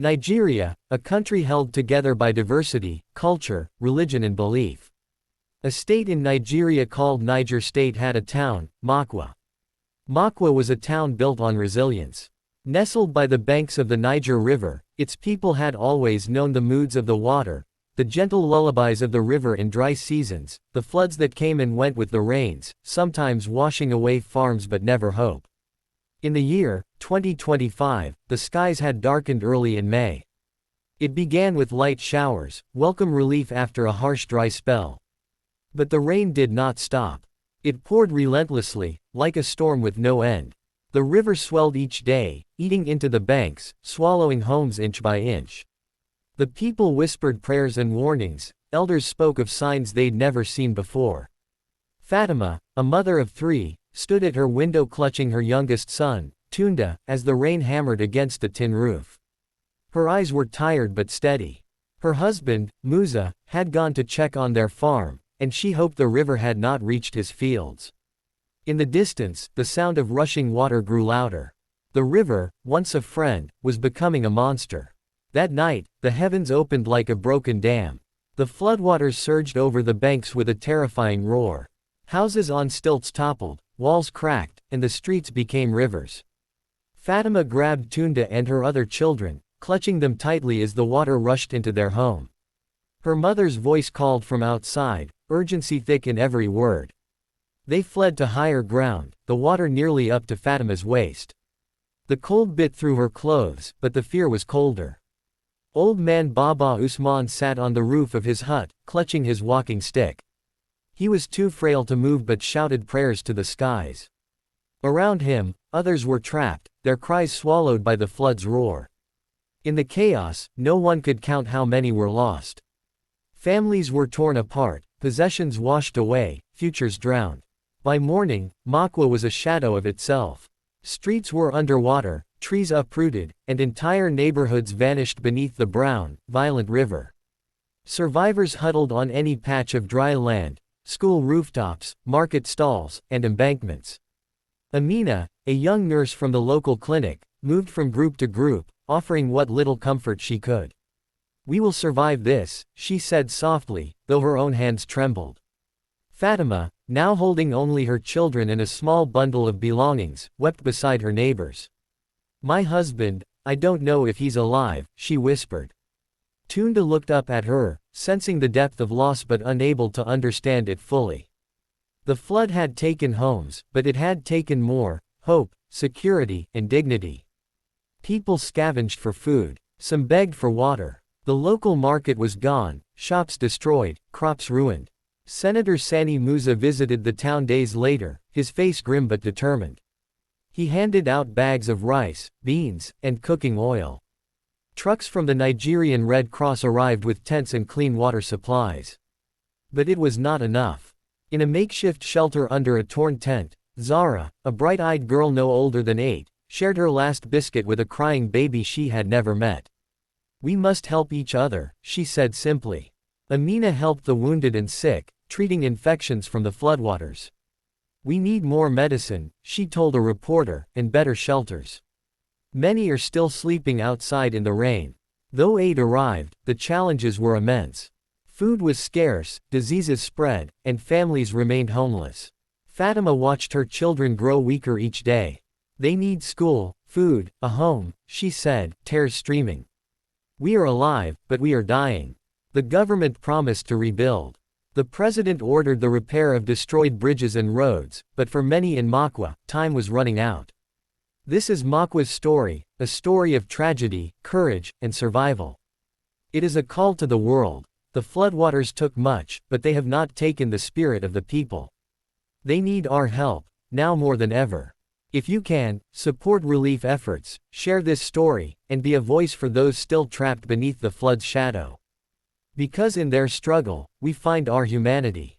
Nigeria, a country held together by diversity, culture, religion and belief. A state in Nigeria called Niger State had a town, Mokwa. Mokwa was a town built on resilience. Nestled by the banks of the Niger River, its people had always known the moods of the water, the gentle lullabies of the river in dry seasons, the floods that came and went with the rains, sometimes washing away farms but never hope. In the year 2025, the skies had darkened early in May. It began with light showers, welcome relief after a harsh dry spell. But the rain did not stop. It poured relentlessly, like a storm with no end. The river swelled each day, eating into the banks, swallowing homes inch by inch. The people whispered prayers and warnings, elders spoke of signs they'd never seen before. Fatima, a mother of 3, stood at her window clutching her youngest son, Tunda, as the rain hammered against the tin roof. Her eyes were tired but steady. Her husband, Musa, had gone to check on their farm, and she hoped the river had not reached his fields. In the distance, the sound of rushing water grew louder. The river, once a friend, was becoming a monster. That night, the heavens opened like a broken dam. The floodwaters surged over the banks with a terrifying roar. Houses on stilts toppled, walls cracked, and the streets became rivers. Fatima grabbed Tunda and her other children, clutching them tightly as the water rushed into their home. Her mother's voice called from outside, urgency thick in every word. They fled to higher ground, the water nearly up to Fatima's waist. The cold bit through her clothes, but the fear was colder. Old man Baba Usman sat on the roof of his hut, clutching his walking stick. He was too frail to move but shouted prayers to the skies. Around him, others were trapped, their cries swallowed by the flood's roar. In the chaos, no one could count how many were lost. Families were torn apart, possessions washed away, futures drowned. By morning, Mokwa was a shadow of itself. Streets were underwater, trees uprooted, and entire neighborhoods vanished beneath the brown, violent river. Survivors huddled on any patch of dry land, school rooftops, market stalls, and embankments. Amina, a young nurse from the local clinic, moved from group to group, offering what little comfort she could. "We will survive this," she said softly, though her own hands trembled. Fatima, now holding only her children and a small bundle of belongings, wept beside her neighbors. "My husband, I don't know if he's alive," she whispered. Tunda looked up at her, sensing the depth of loss but unable to understand it fully. The flood had taken homes, but it had taken more: hope, security, and dignity. People scavenged for food. Some begged for water. The local market was gone, shops destroyed, crops ruined. Senator Sani Musa visited the town days later, his face grim but determined. He handed out bags of rice, beans, and cooking oil. Trucks from the Nigerian Red Cross arrived with tents and clean water supplies. But it was not enough. In a makeshift shelter under a torn tent, Zara, a bright-eyed girl no older than 8, shared her last biscuit with a crying baby she had never met. "We must help each other," she said simply. Amina helped the wounded and sick, treating infections from the floodwaters. "We need more medicine," she told a reporter, "and better shelters. Many are still sleeping outside in the rain." Though aid arrived, the challenges were immense. Food was scarce, diseases spread, and families remained homeless. Fatima watched her children grow weaker each day. "They need school, food, a home," she said, tears streaming. "We are alive, but we are dying." The government promised to rebuild. The president ordered the repair of destroyed bridges and roads, but for many in Mokwa, time was running out. This is Mokwa's story, a story of tragedy, courage, and survival. It is a call to the world. The floodwaters took much, but they have not taken the spirit of the people. They need our help, now more than ever. If you can, support relief efforts, share this story, and be a voice for those still trapped beneath the flood's shadow. Because in their struggle, we find our humanity.